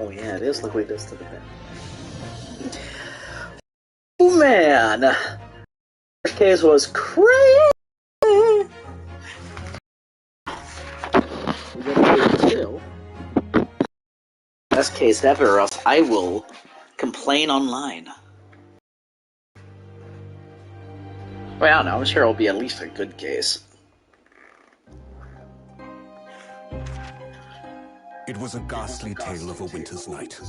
Oh yeah, it is. Look what he does to the pen. Oh man! This case was crazy! Best case ever, or else I will complain online. Well, I don't know. I'm sure it'll be at least a good case. It was a ghastly tale of a winter's night.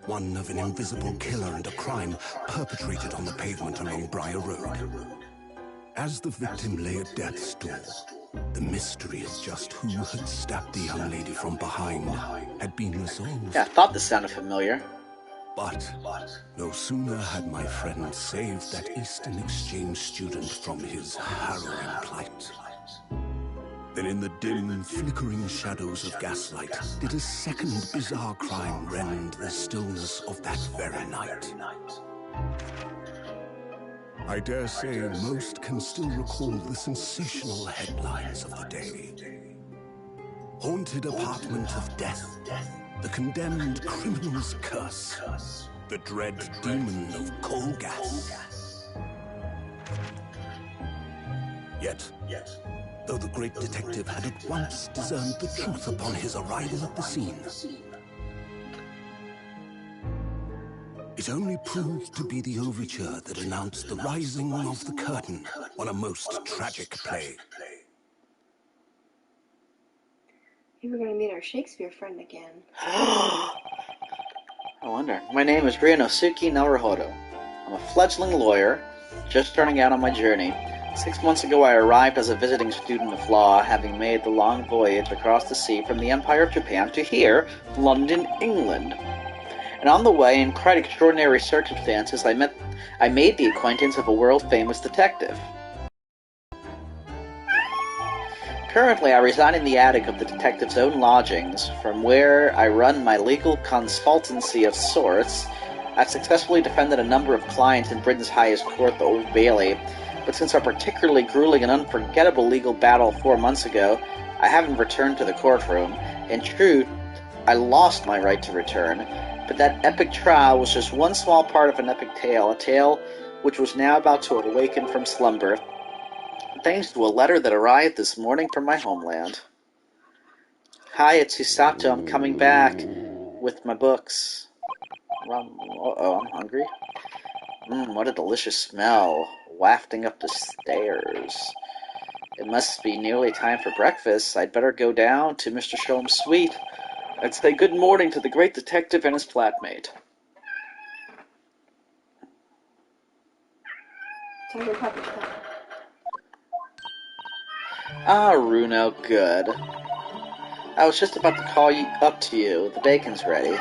One of an invisible killer and a crime perpetrated on the pavement along Briar Road. As the victim lay at death's door, the mystery of just who had stabbed the young lady from behind had been resolved. Yeah, I thought this sounded familiar. But no sooner had my friend saved that Eastern Exchange student from his harrowing plight than in the dim, flickering shadows of gaslight did a second bizarre crime rend the stillness of that very night. I dare say most can still recall the sensational headlines of the day. Haunted apartment of death, the condemned criminal's curse, the dread demon of coal gas. Yet, though the great detective had at once discerned the truth upon his arrival at the scene, it only proved to be the overture that announced the rising of the curtain on a most tragic play. Maybe we're going to meet our Shakespeare friend again. I wonder. My name is Ryunosuke Naruhodo. I'm a fledgling lawyer, just starting out on my journey. 6 months ago I arrived as a visiting student of law, having made the long voyage across the sea from the Empire of Japan to here, London, England. And on the way, in quite extraordinary circumstances, I made the acquaintance of a world-famous detective. Currently, I reside in the attic of the detective's own lodgings, from where I run my legal consultancy of sorts. I've successfully defended a number of clients in Britain's highest court, the Old Bailey, but since our particularly grueling and unforgettable legal battle 4 months ago, I haven't returned to the courtroom. In truth, I lost my right to return, but that epic trial was just one small part of an epic tale, a tale which was now about to awaken from slumber, thanks to a letter that arrived this morning from my homeland. Hi, it's Hisato. I'm coming back with my books. Well, uh-oh, I'm hungry. What a delicious smell, wafting up the stairs. It must be nearly time for breakfast. I'd better go down to Mr. Sholmes' suite and say good morning to the great detective and his flatmate. Tiger Pepper's coming. Ah, Runo, good. I was just about to call you up to you. The bacon's ready.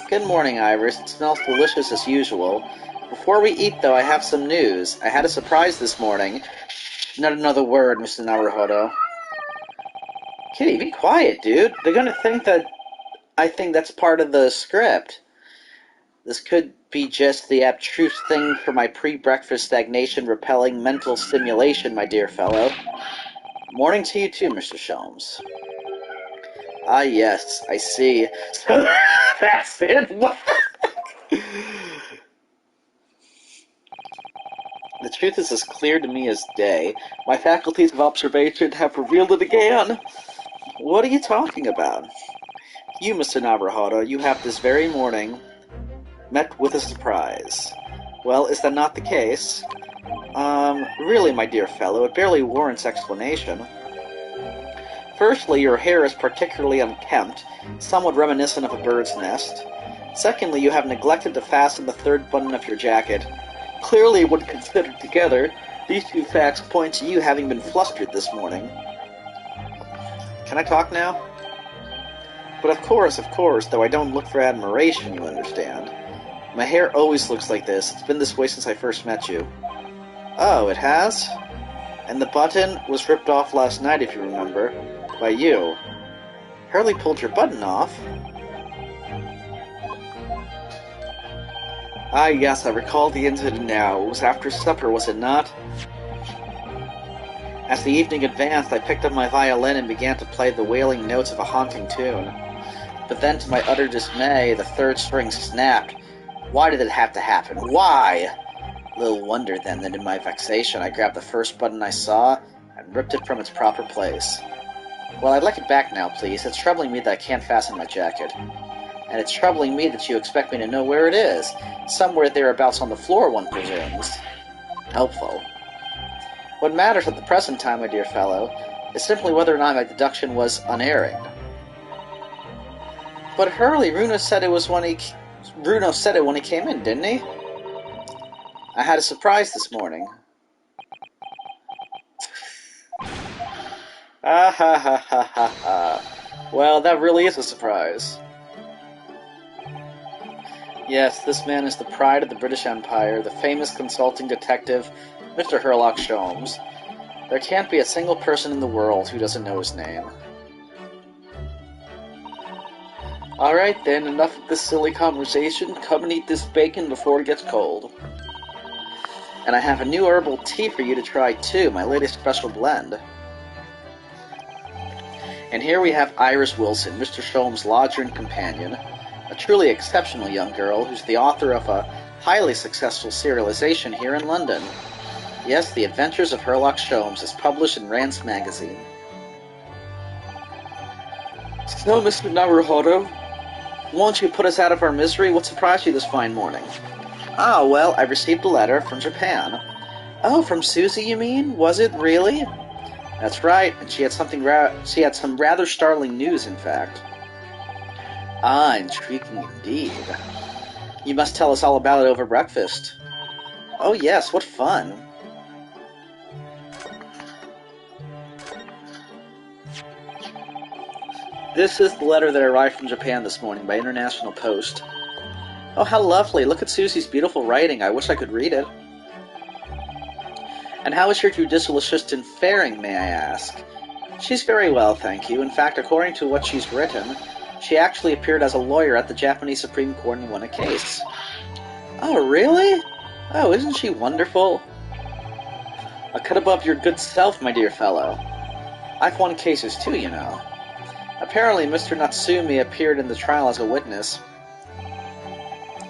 Good morning, Iris. It smells delicious as usual. Before we eat, though, I have some news. I had a surprise this morning. Shh, not another word, Mr. Naruhodo. Kitty, be quiet, dude. They're gonna think that I think that's part of the script. This could be just the abstruse thing for my pre-breakfast stagnation-repelling mental stimulation, my dear fellow. Morning to you too, Mr. Sholmes. Ah, yes, I see. So that's it? What? The truth is as clear to me as day. My faculties of observation have revealed it again. What are you talking about? You, Mr. Naruhodo, you have this very morning met with a surprise. Well, is that not the case? Really, my dear fellow, it barely warrants explanation. Firstly, your hair is particularly unkempt, somewhat reminiscent of a bird's nest. Secondly, you have neglected to fasten the third button of your jacket. Clearly, when considered together, these two facts point to you having been flustered this morning. Can I talk now? But of course, though I don't look for admiration, you understand. My hair always looks like this. It's been this way since I first met you. Oh, it has? And the button was ripped off last night, if you remember. By you. Hardly pulled your button off. Ah, yes, I recall the incident now. It was after supper, was it not? As the evening advanced, I picked up my violin and began to play the wailing notes of a haunting tune. But then, to my utter dismay, the third string snapped. Why did it have to happen? Why? Little wonder, then, that in my vexation I grabbed the first button I saw and ripped it from its proper place. Well, I'd like it back now, please. It's troubling me that I can't fasten my jacket. And it's troubling me that you expect me to know where it is. Somewhere thereabouts on the floor, one presumes. Helpful. What matters at the present time, my dear fellow, is simply whether or not my deduction was unerring. But Hurley, Bruno said it when he came in, didn't he? I had a surprise this morning. Ah ha ha ha ha ha. Well, that really is a surprise. Yes, this man is the pride of the British Empire, the famous consulting detective, Mr. Sherlock Sholmes. There can't be a single person in the world who doesn't know his name. Alright then, enough of this silly conversation. Come and eat this bacon before it gets cold. And I have a new herbal tea for you to try too, my latest special blend. And here we have Iris Wilson, Mr. Sholmes' lodger and companion, a truly exceptional young girl who's the author of a highly successful serialization here in London. Yes, The Adventures of Sherlock Sholmes is published in Rance magazine. So, Mr. Naruhodo, won't you put us out of our misery? What surprised you this fine morning? Ah, well, I received a letter from Japan. Oh, from Susie, you mean? Was it really? That's right, and she had some rather startling news, in fact. Ah, intriguing indeed. You must tell us all about it over breakfast. Oh yes, what fun. This is the letter that arrived from Japan this morning by international post. Oh, how lovely. Look at Susie's beautiful writing. I wish I could read it. And how is your judicial assistant faring, may I ask? She's very well, thank you. In fact, according to what she's written, she actually appeared as a lawyer at the Japanese Supreme Court and won a case. Oh, really? Oh, isn't she wonderful? A cut above your good self, my dear fellow. I've won cases too, you know. Apparently, Mr. Natsumi appeared in the trial as a witness.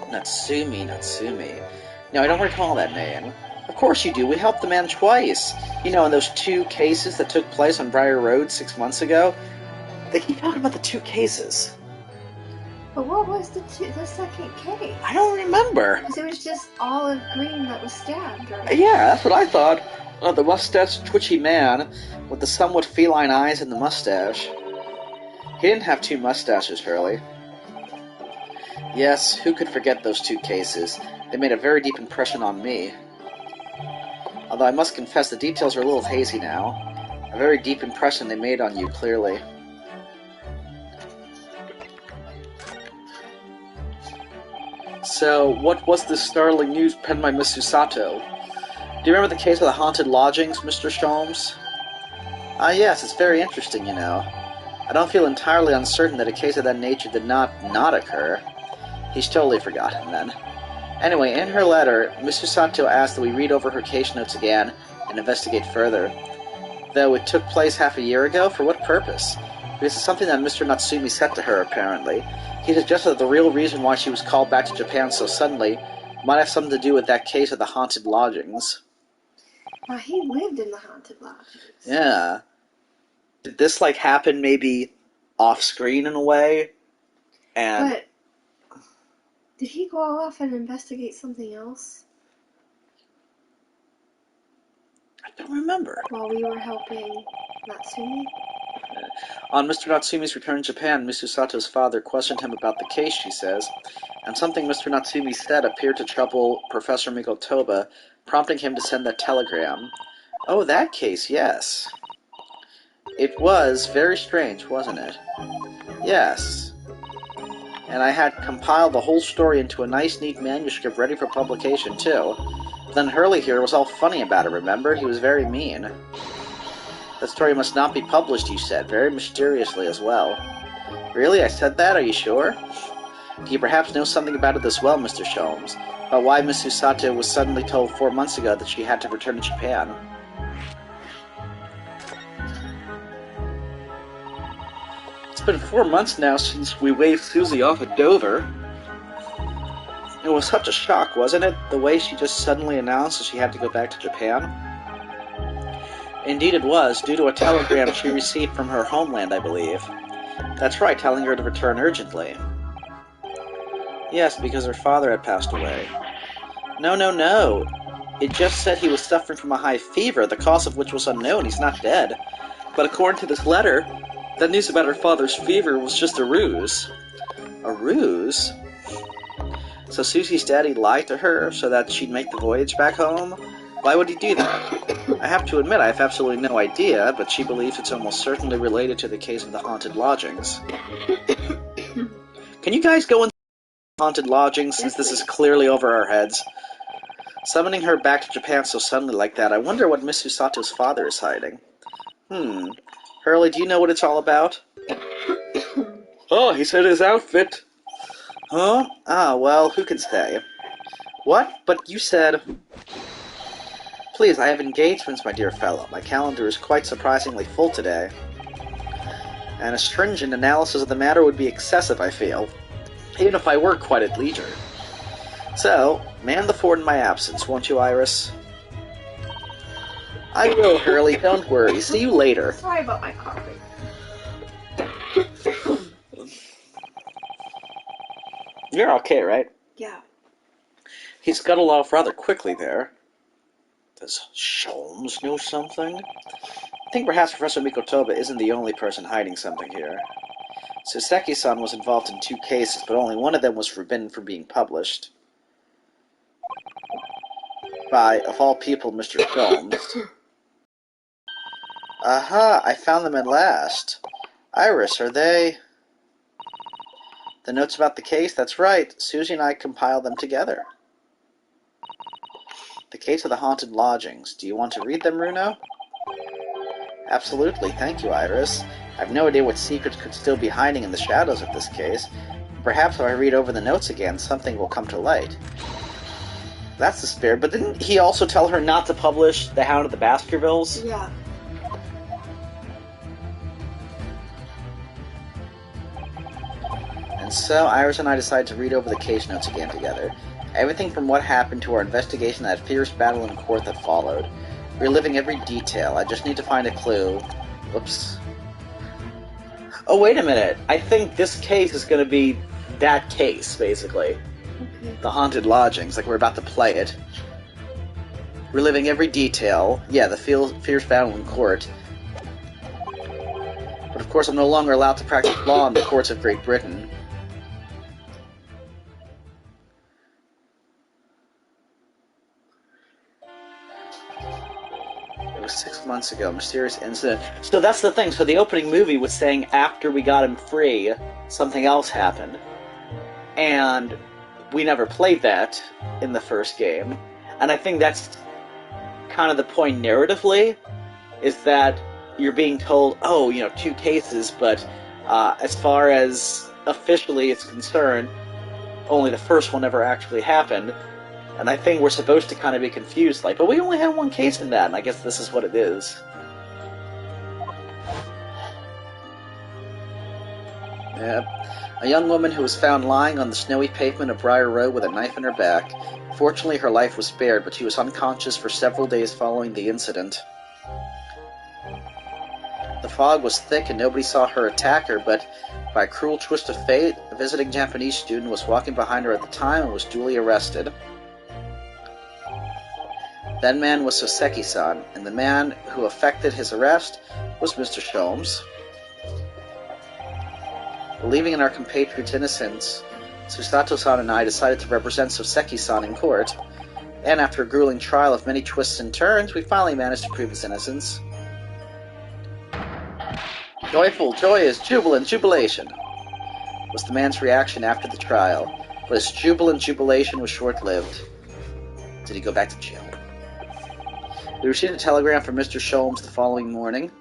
Natsumi. No, I don't recall that name. Of course you do. We helped the man twice. You know, in those 2 cases that took place on Briar Road 6 months ago. They keep talking about the 2 cases. But what was the second case? I don't remember. Because it was just Olive Green that was stabbed, right? Yeah, that's what I thought. The mustache twitchy man with the somewhat feline eyes and the mustache. He didn't have 2 mustaches, Hurley. Yes, who could forget those 2 cases? They made a very deep impression on me. Although I must confess the details are a little hazy now. A very deep impression they made on you, clearly. So, what was this startling news penned by Miss Susato? Do you remember the case of the haunted lodgings, Mr. Sholmes? Ah, yes, it's very interesting, you know. I don't feel entirely uncertain that a case of that nature did not occur. He's totally forgotten, then. Anyway, in her letter, Miss Susato asked that we read over her case notes again and investigate further. Though it took place half a year ago, for what purpose? Because it's something that Mr. Natsumi said to her, apparently. He suggested that the real reason why she was called back to Japan so suddenly might have something to do with that case of the haunted lodgings. He lived in the haunted lodgings. Yeah. Did this, happen maybe off-screen in a way? And... But did he go off and investigate something else? I don't remember. While we were helping Natsumi? On Mr. Natsumi's return to Japan, Miss Susato's father questioned him about the case, she says, and something Mr. Natsumi said appeared to trouble Professor Mikotoba, prompting him to send that telegram. Oh, that case, yes. It was very strange, wasn't it? Yes. And I had compiled the whole story into a nice, neat manuscript ready for publication, too. But then Hurley here was all funny about it, remember? He was very mean. That story must not be published, you said, very mysteriously as well. Really? I said that? Are you sure? Do you perhaps know something about it as well, Mr. Sholmes? About why Miss Susato was suddenly told 4 months ago that she had to return to Japan? It's been 4 months now since we waved Susie off at Dover. It was such a shock, wasn't it? The way she just suddenly announced that she had to go back to Japan. Indeed it was, due to a telegram she received from her homeland, I believe. That's right, telling her to return urgently. Yes, because her father had passed away. No. It just said he was suffering from a high fever, the cause of which was unknown. He's not dead. But according to this letter, that news about her father's fever was just a ruse. A ruse? So Susie's daddy lied to her so that she'd make the voyage back home? Why would he do that? I have to admit I have absolutely no idea, but she believes it's almost certainly related to the case of the haunted lodgings. Can you guys go into haunted lodgings, since this is clearly over our heads? Summoning her back to Japan so suddenly like that, I wonder what Miss Susato's father is hiding. Hurley, do you know what it's all about? Oh, he said his outfit. Huh? Ah, well, who can say? What? But you said... Please, I have engagements, my dear fellow. My calendar is quite surprisingly full today. And a stringent analysis of the matter would be excessive, I feel, even if I were quite at leisure. So, man the fort in my absence, won't you, Iris? I will, Hurley, don't worry. See you later. Sorry about my coffee. You're okay, right? Yeah. He scuttled off rather quickly there. Does Sholmes know something? I think perhaps Professor Mikotoba isn't the only person hiding something here. Soseki-san was involved in 2 cases, but only one of them was forbidden from being published. By, of all people, Mr. Sholmes. Aha, I found them at last. Iris, are they... The notes about the case? That's right. Susie and I compiled them together. The case of the haunted lodgings. Do you want to read them, Runo? Absolutely, thank you, Iris. I have no idea what secrets could still be hiding in the shadows of this case. Perhaps if I read over the notes again, something will come to light. That's the spirit, but didn't he also tell her not to publish The Hound of the Baskervilles? Yeah. And so, Iris and I decided to read over the case notes again together. Everything from what happened to our investigation of that fierce battle in court that followed. Reliving every detail. I just need to find a clue. Whoops. Oh, wait a minute. I think this case is going to be that case, basically. Okay. The haunted lodgings, like we're about to play it. Reliving every detail. Yeah, the fierce battle in court. But of course I'm no longer allowed to practice law in the courts of Great Britain. It was 6 months ago, mysterious incident. So that's the thing, so the opening movie was saying after we got him free, something else happened. And we never played that in the first game. And I think that's kind of the point narratively, is that you're being told, oh, 2 cases, but as far as officially it's concerned, only the first one ever actually happened. And I think we're supposed to kind of be confused, like, but we only had 1 case in that, and I guess this is what it is. Yep. A young woman who was found lying on the snowy pavement of Briar Road with a knife in her back. Fortunately, her life was spared, but she was unconscious for several days following the incident. The fog was thick and nobody saw her attacker, but by a cruel twist of fate, a visiting Japanese student was walking behind her at the time and was duly arrested. That man was Soseki-san, and the man who effected his arrest was Mr. Sholmes. Believing in our compatriot's innocence, Susato-san and I decided to represent Soseki-san in court, and after a grueling trial of many twists and turns, we finally managed to prove his innocence. Joyful, joyous, jubilant, jubilation, was the man's reaction after the trial, but his jubilant jubilation was short-lived. Did he go back to jail? We received a telegram from Mr. Sholmes the following morning.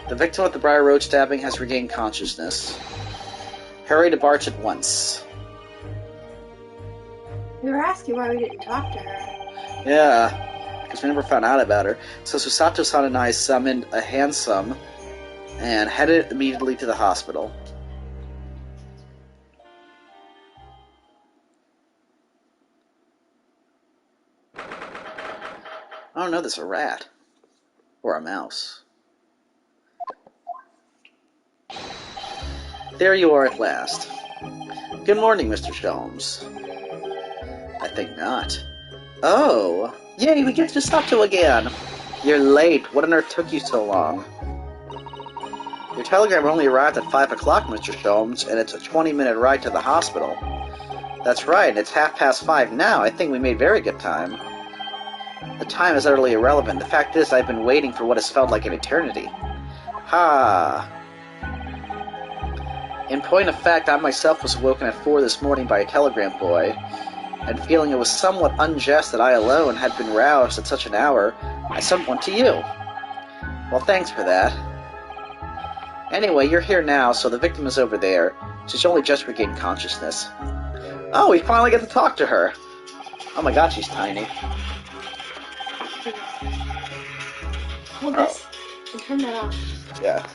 The victim of the Briar Road stabbing has regained consciousness. Hurry to Barch at once. We were asking why we didn't talk to her. Yeah, because we never found out about her. So Susato-san and I summoned a handsome and headed immediately to the hospital. Oh no, there's a rat. Or a mouse. There you are at last. Good morning, Mr. Sholmes. I think not. Oh! Yay, we get to Sato again! You're late. What on earth took you so long? Your telegram only arrived at 5 o'clock, Mr. Sholmes, and it's a 20-minute ride to the hospital. That's right, it's 5:30 now. I think we made very good time. The time is utterly irrelevant. The fact is, I've been waiting for what has felt like an eternity. Ha! In point of fact, I myself was awoken at 4 this morning by a telegram boy, and feeling it was somewhat unjust that I alone had been roused at such an hour, I sent one to you. Well, thanks for that. Anyway, you're here now, so the victim is over there. She's only just regained consciousness. Oh, we finally get to talk to her! Oh my god, she's tiny. Hold this and turn that off. Yeah.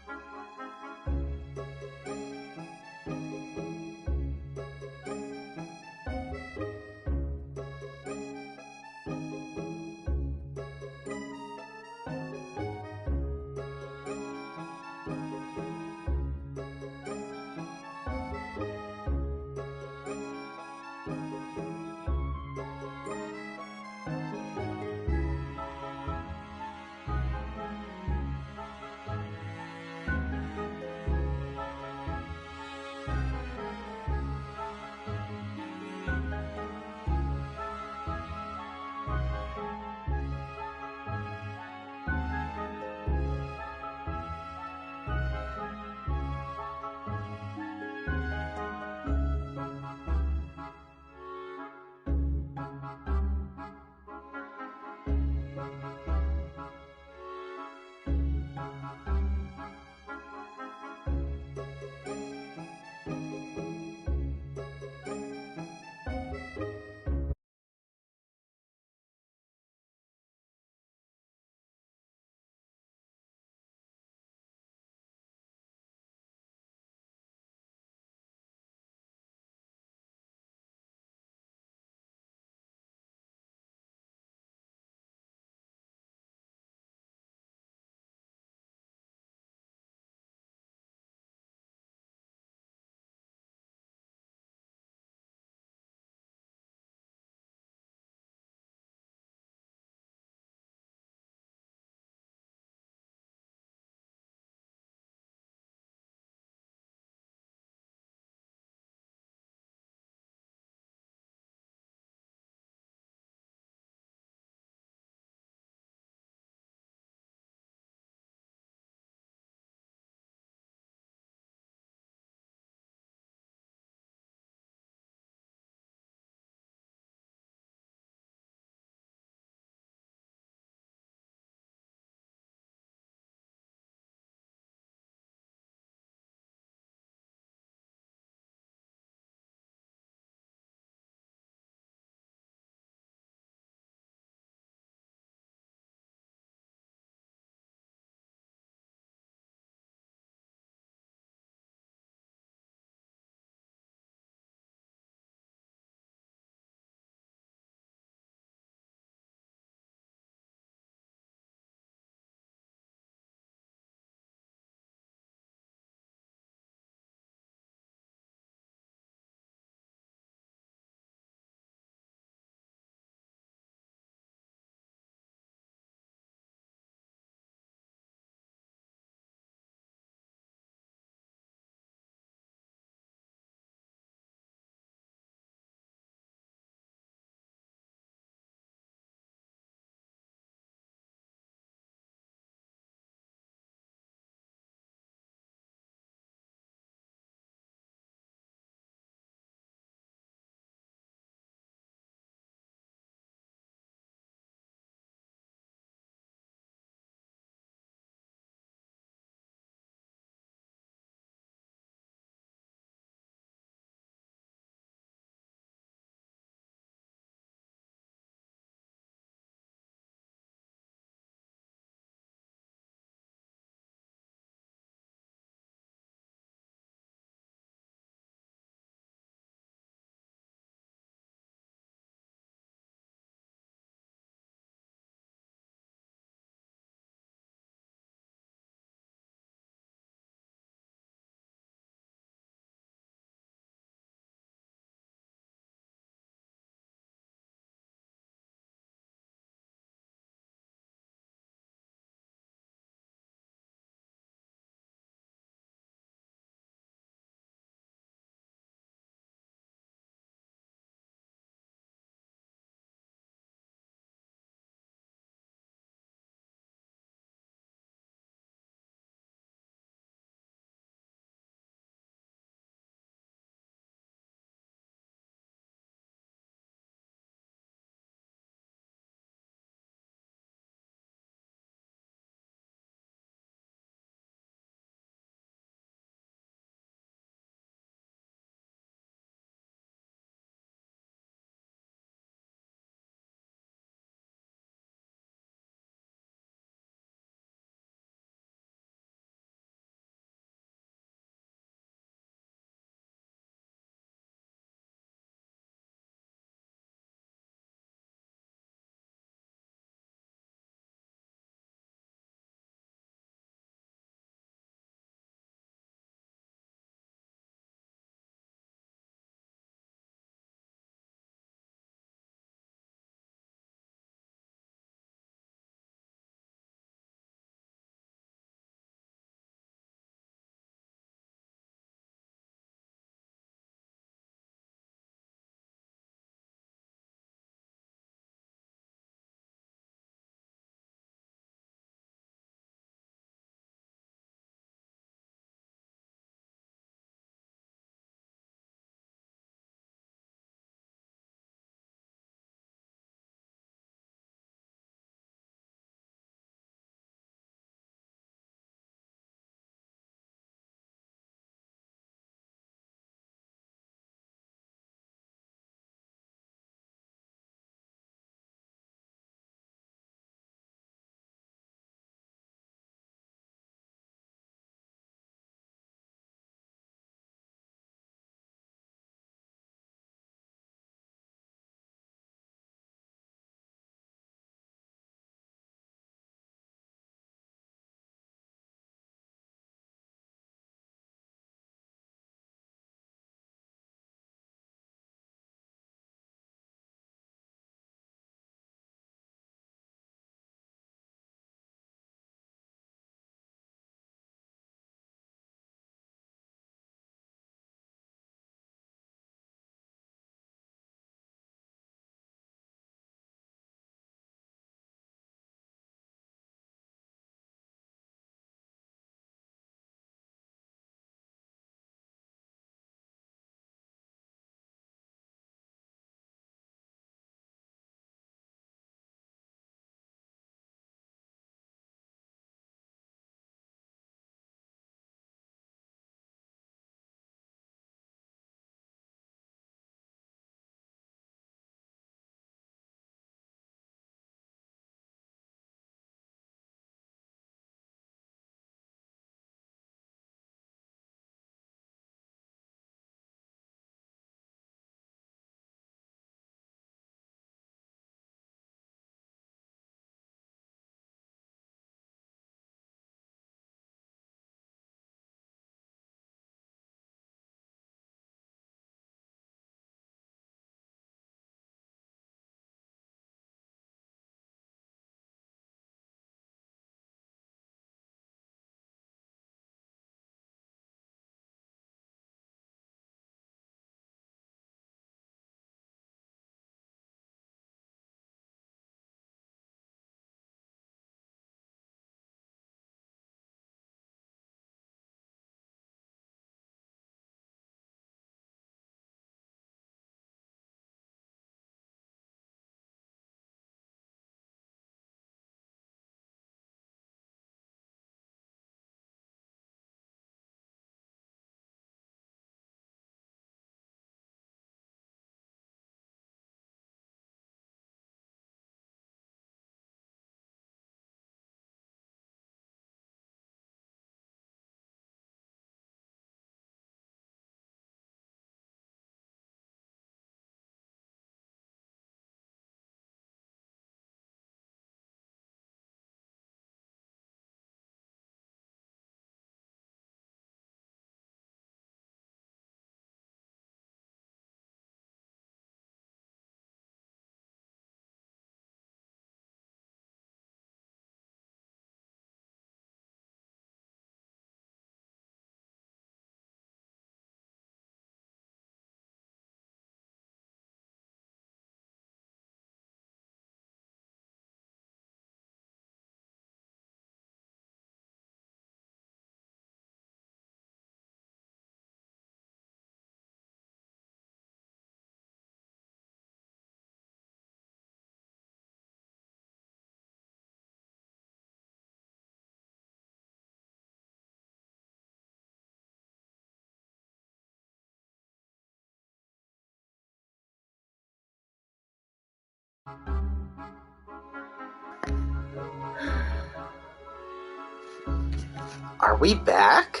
Are we back?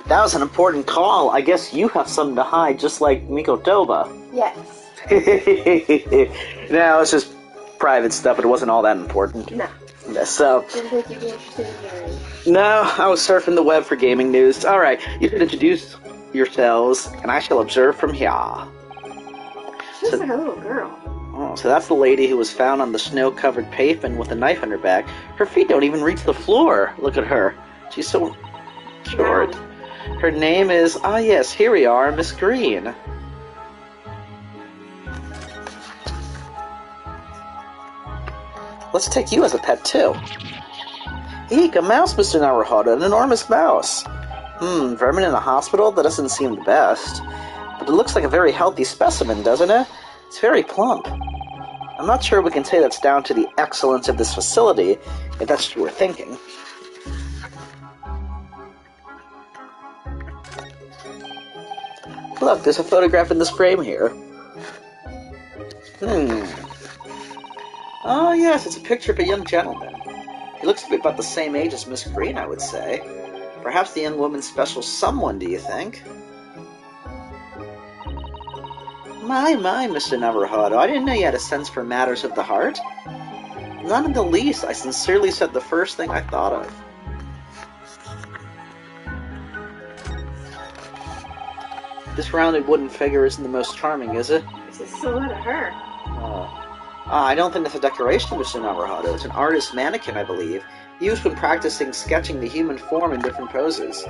That was an important call. I guess you have something to hide, just like Mikotoba. Yes. No, it's just private stuff, but it wasn't all that important. No. So, Didn't think you'd be interested in hearing. no, I was surfing the web for gaming news. Alright, you should introduce yourselves, and I shall observe from here. She looks like a little girl. Oh, so that's the lady who was found on the snow-covered pavement with a knife in her back. Her feet don't even reach the floor. Look at her. She's so short. Wow. Her name is, yes, here we are, Miss Green. Let's take you as a pet, too. Eek, a mouse, Mr. Naruhodo, an enormous mouse. Vermin in a hospital? That doesn't seem the best. But it looks like a very healthy specimen, doesn't it? It's very plump. I'm not sure we can say that's down to the excellence of this facility, if that's what you were thinking. Look, there's a photograph in this frame here. Oh, yes, it's a picture of a young gentleman. He looks to be about the same age as Miss Green, I would say. Perhaps the young woman's special someone, do you think? My, Mr. Naruhodo, I didn't know you had a sense for matters of the heart. Not in the least. I sincerely said the first thing I thought of. This rounded wooden figure isn't the most charming, is it? It's a silhouette of her. I don't think it's a decoration, Mr. Naruhodo. It's an artist's mannequin, I believe, used when practicing sketching the human form in different poses.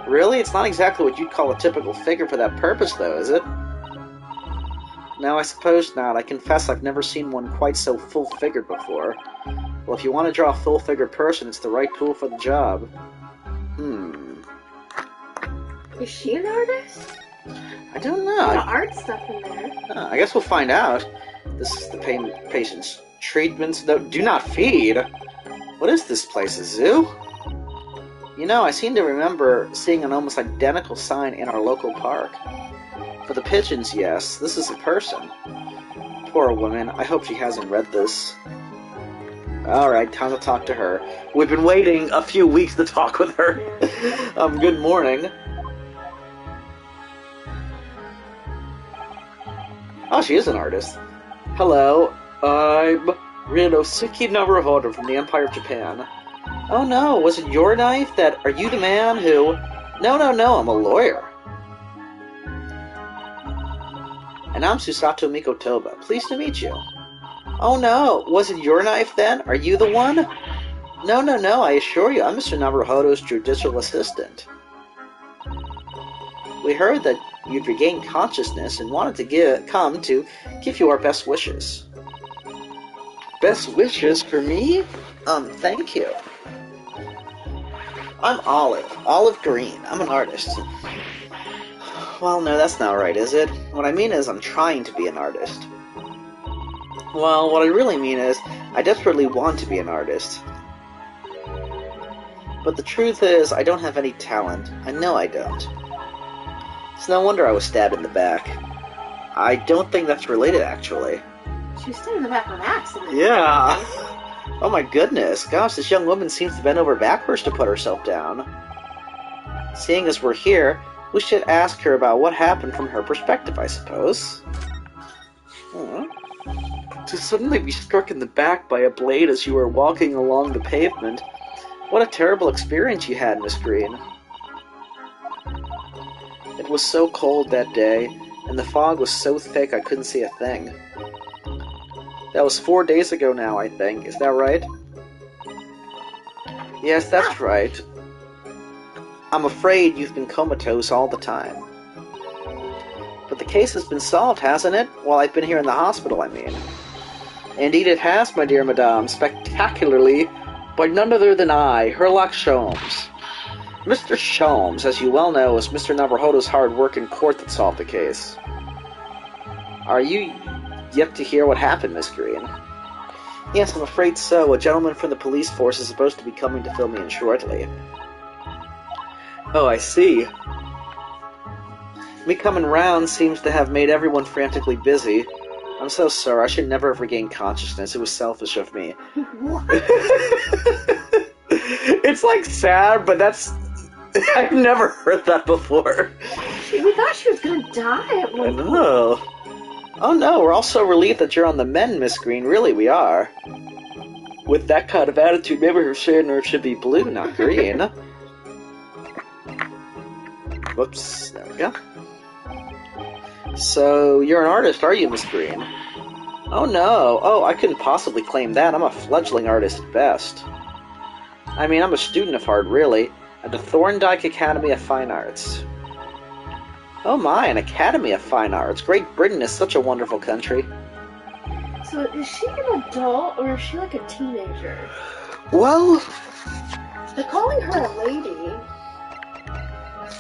Really? It's not exactly what you'd call a typical figure for that purpose, though, is it? No, I suppose not. I confess I've never seen one quite so full-figured before. Well, if you want to draw a full-figured person, it's the right tool for the job. Is she an artist? I don't A know. lot of art stuff in there. I guess we'll find out. This is the patient's treatments. Do not feed. What is this place, a zoo? You know, I seem to remember seeing an almost identical sign in our local park. For the pigeons, yes, this is a person. Poor woman, I hope she hasn't read this. Alright, time to talk to her. We've been waiting a few weeks to talk with her. Good morning. Oh, she is an artist. Hello, I'm Ryunosuke Naruhodo from the Empire of Japan. Oh no, was it your knife? Are you the man who... No, I'm a lawyer. And I'm Susato Mikotoba. Pleased to meet you. Oh no, was it your knife then? Are you the one? No, I assure you, I'm Mr. Naruhodo's judicial assistant. We heard that you'd regained consciousness and wanted to come to give you our best wishes. Best wishes for me? Thank you. I'm Olive Green. I'm an artist. Well, no, that's not right, is it? What I mean is I'm trying to be an artist. Well, what I really mean is I desperately want to be an artist. But the truth is, I don't have any talent. I know I don't. It's no wonder I was stabbed in the back. I don't think that's related, actually. She was stabbed in the back with an accident. Yeah. Oh my goodness. Gosh, this young woman seems to bend over backwards to put herself down. Seeing as we're here, we should ask her about what happened from her perspective, I suppose. To suddenly be struck in the back by a blade as you were walking along the pavement. What a terrible experience you had, Miss Green. It was so cold that day, and the fog was so thick I couldn't see a thing. That was 4 days ago now, I think. Is that right? Yes, that's right. I'm afraid you've been comatose all the time. But the case has been solved, hasn't it? While I've been here in the hospital, I mean. Indeed it has, my dear madame, spectacularly, by none other than I, Herlock Sholmes. Mr. Sholmes, as you well know, is Mr. Naruhodo's hard work in court that solved the case. Are you yet to hear what happened, Miss Green? Yes, I'm afraid so. A gentleman from the police force is supposed to be coming to fill me in shortly. Oh, I see. Me coming round seems to have made everyone frantically busy. I'm so sorry. I should never have regained consciousness. It was selfish of me. What? It's like sad, but that's... I've never heard that before. We thought she was gonna die at I one point. know. Oh no, we're all so relieved that you're on the mend, Miss Green. Really, we are. With that kind of attitude, maybe her shade should be blue, not green. Whoops, there we go. So, you're an artist, are you, Miss Green? Oh no, oh, I couldn't possibly claim that. I'm a fledgling artist at best. I mean, I'm a student of art, really, at the Thorndike Academy of Fine Arts. Oh my, an Academy of Fine Arts. Great Britain is such a wonderful country. So is she an adult or is she like a teenager? Well... They're calling her a lady.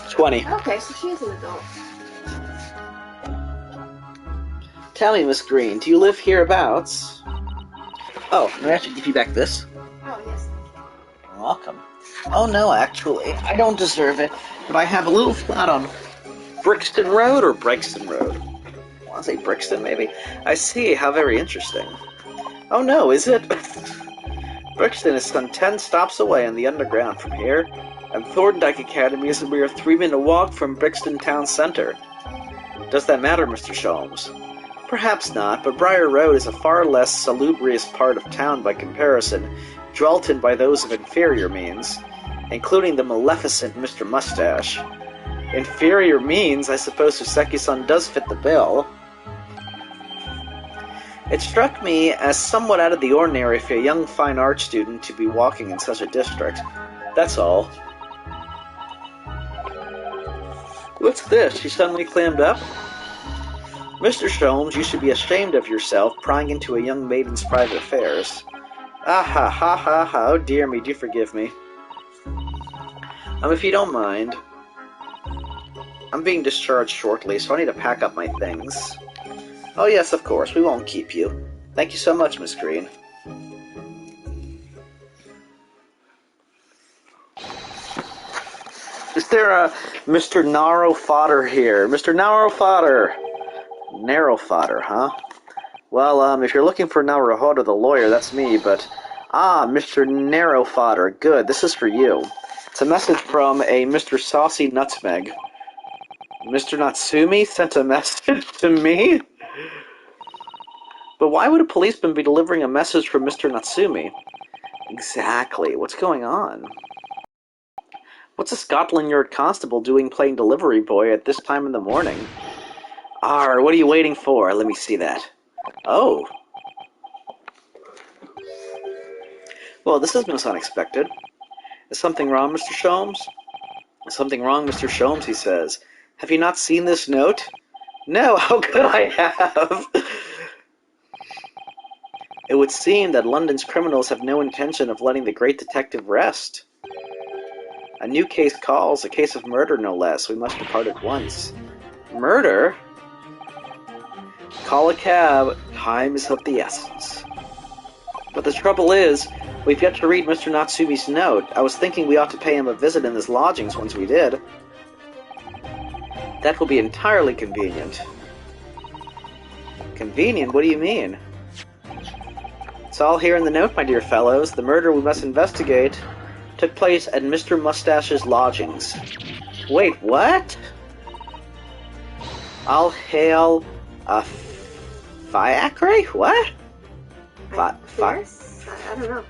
20. Okay, so she is an adult. Tell me, Miss Green, do you live hereabouts? Oh, may I actually give you back this? Oh, yes. You're welcome. Oh no, actually, I don't deserve it, but I have a little flat on Brixton Road or Brixton Road? I want to say Brixton, maybe? I see, how very interesting. Oh no, is it? Brixton is some 10 stops away on the underground from here, and Thorndike Academy is a mere 3-minute walk from Brixton Town Centre. Does that matter, Mr. Sholmes? Perhaps not, but Briar Road is a far less salubrious part of town by comparison, dwelt in by those of inferior means, including the maleficent Mr. Mustache. Inferior means, I suppose Suseki-san does fit the bill. It struck me as somewhat out of the ordinary for a young fine art student to be walking in such a district. That's all. What's this? She suddenly clammed up? Mr. Sholmes, you should be ashamed of yourself, prying into a young maiden's private affairs. Ah ha ha ha ha, oh dear me, do forgive me. If you don't mind, I'm being discharged shortly, so I need to pack up my things. Oh yes, of course, we won't keep you. Thank you so much, Miss Green. Is there a Mr. Narrow Fodder here? Mr. Narrow Fodder! Narrow Fodder, huh? Well, if you're looking for Naruhodo the lawyer, that's me, but... Ah, Mr. Narrow Fodder, good, this is for you. It's a message from a Mr. Saucy Nutmeg. Mr. Natsumi sent a message to me? But why would a policeman be delivering a message from Mr. Natsumi? Exactly, what's going on? What's a Scotland Yard constable doing playing delivery boy at this time in the morning? Arr, what are you waiting for? Let me see that. Oh. Well, this is most unexpected. Is something wrong, Mr. Sholmes? Something wrong, Mr. Sholmes, he says. Have you not seen this note? No, how could I have? It would seem that London's criminals have no intention of letting the great detective rest. A new case calls, a case of murder no less. We must depart at once. Murder? Call a cab. Time is of the essence. But the trouble is, we've yet to read Mr. Natsumi's note. I was thinking we ought to pay him a visit in his lodgings once we did. That will be entirely convenient. Convenient? What do you mean? It's all here in the note, my dear fellows. The murder we must investigate took place at Mr. Mustache's lodgings. Wait, what? All hail Fiacre? What? Yes? I don't know.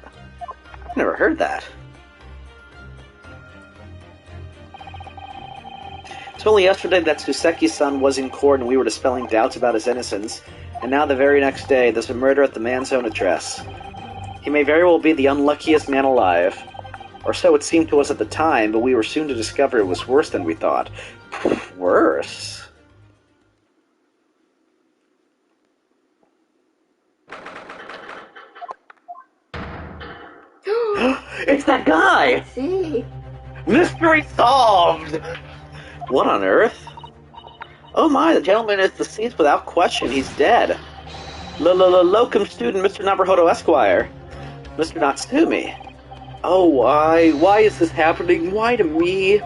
I've never heard that. It's only yesterday that Suseki-san was in court and we were dispelling doubts about his innocence, and now the very next day there's a murder at the man's own address. He may very well be the unluckiest man alive. Or so it seemed to us at the time, but we were soon to discover it was worse than we thought. Worse? It's that guy! See? Mystery solved! What on earth? Oh my, the gentleman is deceased without question. He's dead. Locum student Mr. Naruhodo Esquire. Mr. Natsumi. Oh, why? Why is this happening? Why to me?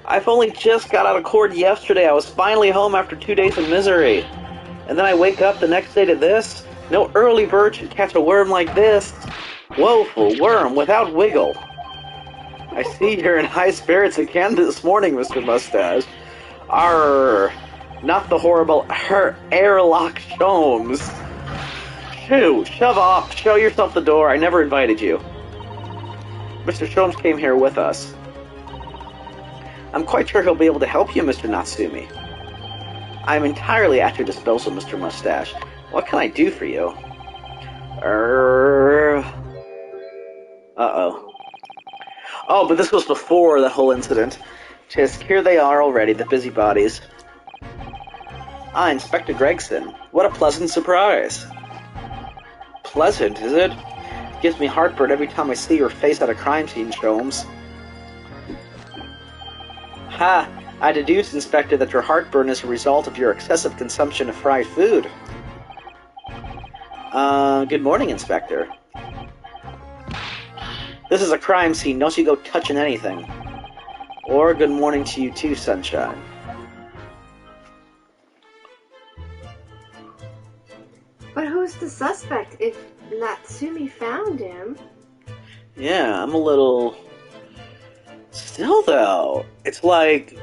I've only just got out of court yesterday. I was finally home after 2 days of misery. And then I wake up the next day to this? No early bird should catch a worm like this. Woeful worm without wiggle. I see you're in high spirits again this morning, Mr. Mustache. Arr, not the horrible airlock Sholmes. Shoo, shove off, show yourself the door, I never invited you. Mr. Sholmes came here with us. I'm quite sure he'll be able to help you, Mr. Natsumi. I'm entirely at your disposal, Mr. Mustache. What can I do for you? Uh-oh. Oh, but this was before that whole incident. Just here they are already, the busybodies. Ah, Inspector Gregson. What a pleasant surprise. Pleasant, is it? It gives me heartburn every time I see your face at a crime scene, Sholmes. Ha! I deduce, Inspector, that your heartburn is a result of your excessive consumption of fried food. Good morning, Inspector. This is a crime scene, don't you go touching anything. Or good morning to you too, Sunshine. But who's the suspect if Natsumi found him? Yeah, I'm a little... Still, though, it's like...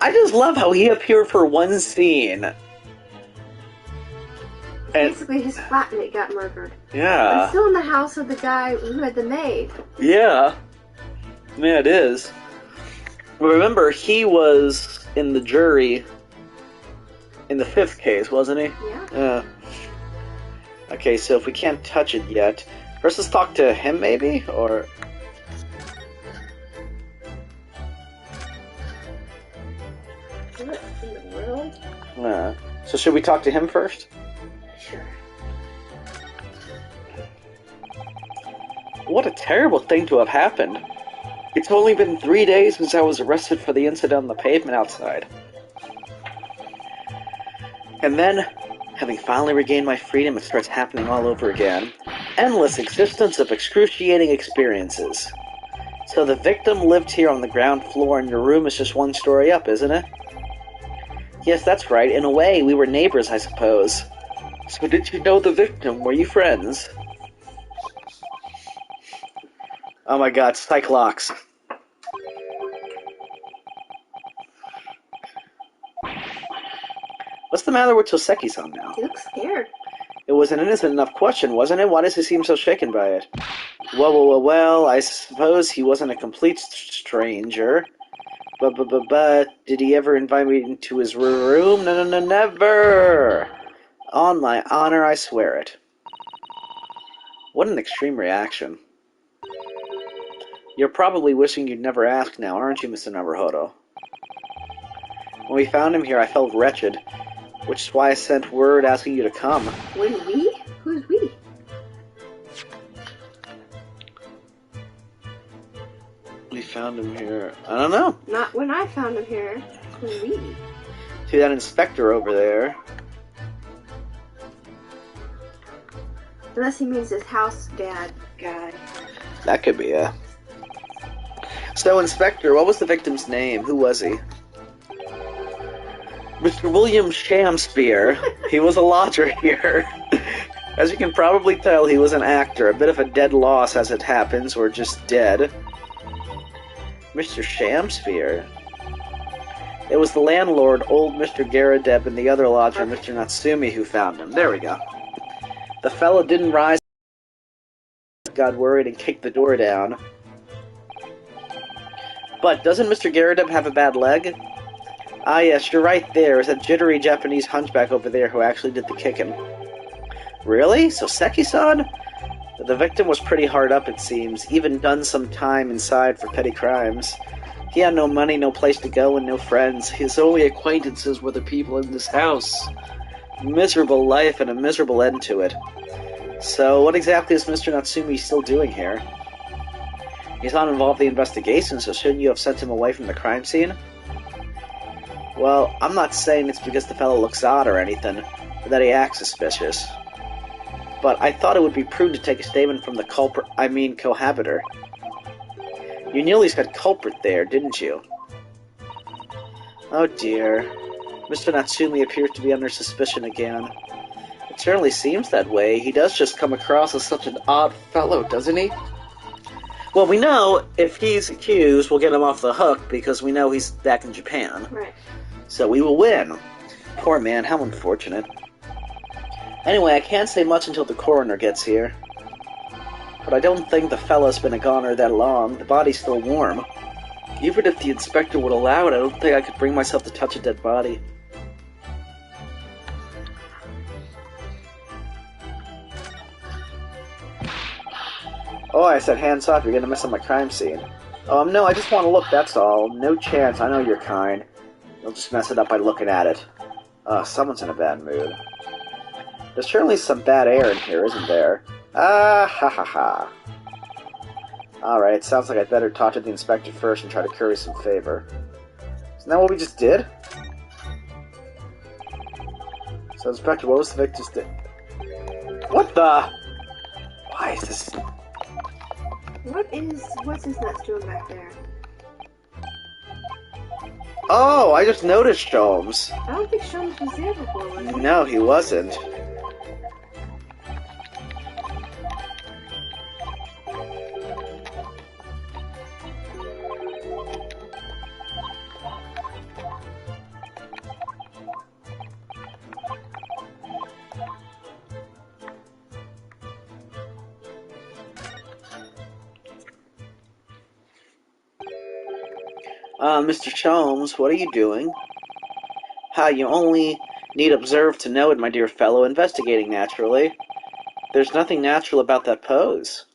I just love how he appeared for one scene. And, basically, his flatmate got murdered. yeah. I'm still in the house of the guy who had the maid. Yeah. Yeah, it is. Remember, he was in the jury in the 5th case, wasn't he? Yeah. Okay, so if we can't touch it yet, first let's talk to him, maybe? Or... What in the world? So should we talk to him first? Sure. What a terrible thing to have happened. It's only been 3 days since I was arrested for the incident on the pavement outside. And then, having finally regained my freedom, it starts happening all over again. Endless existence of excruciating experiences. So the victim lived here on the ground floor and your room is just one story up, isn't it? Yes, that's right. In a way, we were neighbors, I suppose. So did you know the victim? Were you friends? Oh my god, Cyclops. What's the matter with Toseki-san now? He looks scared. It was an innocent enough question, wasn't it? Why does he seem so shaken by it? Well, I suppose he wasn't a complete stranger. But, did he ever invite me into his room? No, never! On my honor, I swear it. What an extreme reaction. You're probably wishing you'd never asked now, aren't you, Mr. Naruhodo? When we found him here, I felt wretched, which is why I sent word asking you to come. When we? Who's we? We found him here. I don't know. Not when I found him here. When we? To that inspector over there. Unless he means his house dad guy. That could be it. So, Inspector, what was the victim's name? Who was he? Mr. William Shamspeare. He was a lodger here. As you can probably tell, he was an actor. A bit of a dead loss as it happens, or just dead. Mr. Shamspeare? It was the landlord, old Mr. Garadeb, and the other lodger, Mr. Natsumi, who found him. There we go. The fellow didn't rise, got worried, and kicked the door down. But doesn't Mr. Garadeb have a bad leg? Ah yes, you're right there. It's that jittery Japanese hunchback over there who actually did the kicking. Really? So Seki-san? The victim was pretty hard up, it seems, even done some time inside for petty crimes. He had no money, no place to go, and no friends. His only acquaintances were the people in this house. Miserable life and a miserable end to it. So, what exactly is Mr. Natsumi still doing here? He's not involved in the investigation, so shouldn't you have sent him away from the crime scene? Well, I'm not saying it's because the fellow looks odd or anything, or that he acts suspicious. But I thought it would be prudent to take a statement from the cohabiter. You nearly said culprit there, didn't you? Oh dear. Mr. Natsumi appears to be under suspicion again. certainly seems that way. He does just come across as such an odd fellow, doesn't he? Well, we know if he's accused, we'll get him off the hook because we know he's back in Japan. Right. So we will win. Poor man, how unfortunate. Anyway, I can't say much until the coroner gets here. But I don't think the fella's been a goner that long. The body's still warm. Even if the inspector would allow it, I don't think I could bring myself to touch a dead body. Oh, I said hands off, you're gonna mess up my crime scene. No, I just want to look, that's all. No chance, I know you're kind. You'll just mess it up by looking at it. Someone's in a bad mood. There's certainly some bad air in here, isn't there? Ah, ha ha ha. Alright, sounds like I'd better talk to the inspector first and try to curry some favor. Isn't that what we just did? So, Inspector, what was the victim's What the? Why is this? What's his nuts doing back there? Oh, I just noticed Sholmes. I don't think Sholmes was there before, was he? No, he wasn't. Mr. Sholmes, what are you doing? You only need observe to know it, my dear fellow. Investigating, naturally. There's nothing natural about that pose.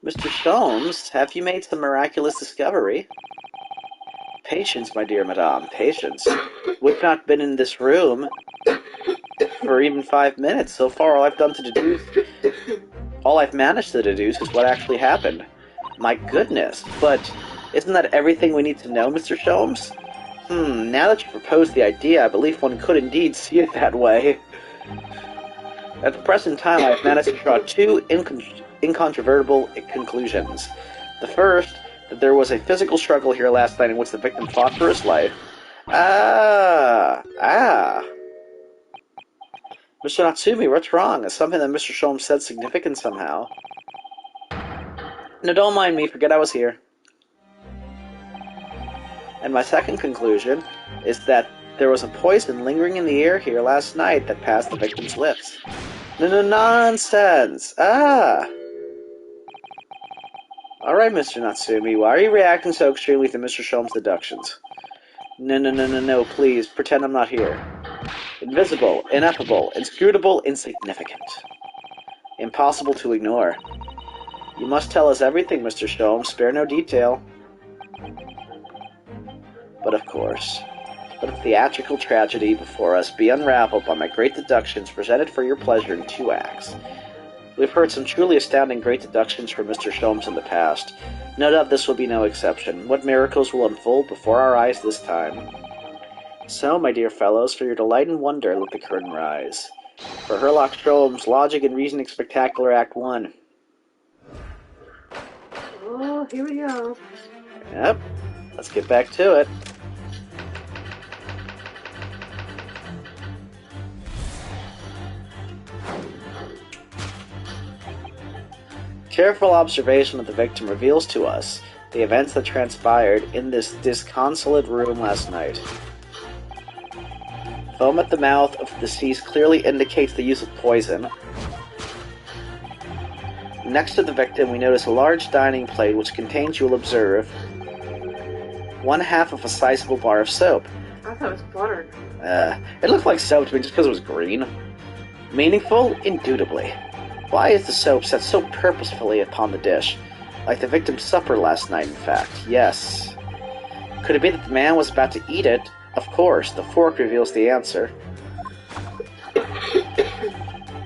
Mr. Sholmes, have you made some miraculous discovery? Patience, my dear madame, patience. We've not been in this room for even 5 minutes. So far, all I've managed to deduce is what actually happened. My goodness, but isn't that everything we need to know, Mr. Sholmes? Now that you proposed the idea, I believe one could indeed see it that way. At the present time, I have managed to draw two incontrovertible conclusions. The first, that there was a physical struggle here last night in which the victim fought for his life. Mr. Natsumi, what's wrong? Is something that Mr. Sholmes said significant somehow? No, don't mind me. Forget I was here. And my second conclusion is that there was a poison lingering in the air here last night that passed the victim's lips. No, nonsense! Alright, Mr. Natsumi, why are you reacting so extremely to Mr. Sholmes' deductions? No, please, pretend I'm not here. Invisible, ineffable, inscrutable, insignificant. Impossible to ignore. You must tell us everything, Mr. Sholmes, spare no detail. But of course, let a theatrical tragedy before us be unraveled by my great deductions presented for your pleasure in 2 acts. We've heard some truly astounding great deductions from Mr. Sholmes in the past. No doubt this will be no exception. What miracles will unfold before our eyes this time? So, my dear fellows, for your delight and wonder, let the curtain rise. For Herlock Sholmes, Logic and Reasoning Spectacular Act 1. Oh, here we go. Yep, let's get back to it. Careful observation of the victim reveals to us the events that transpired in this disconsolate room last night. Foam at the mouth of the deceased clearly indicates the use of poison. Next to the victim, we notice a large dining plate which contains, you will observe, 1/2 of a sizable bar of soap. I thought it was butter. It looked like soap to me just because it was green. Meaningful? Indubitably. Why is the soap set so purposefully upon the dish? Like the victim's supper last night, in fact. Yes. Could it be that the man was about to eat it? Of course, the fork reveals the answer.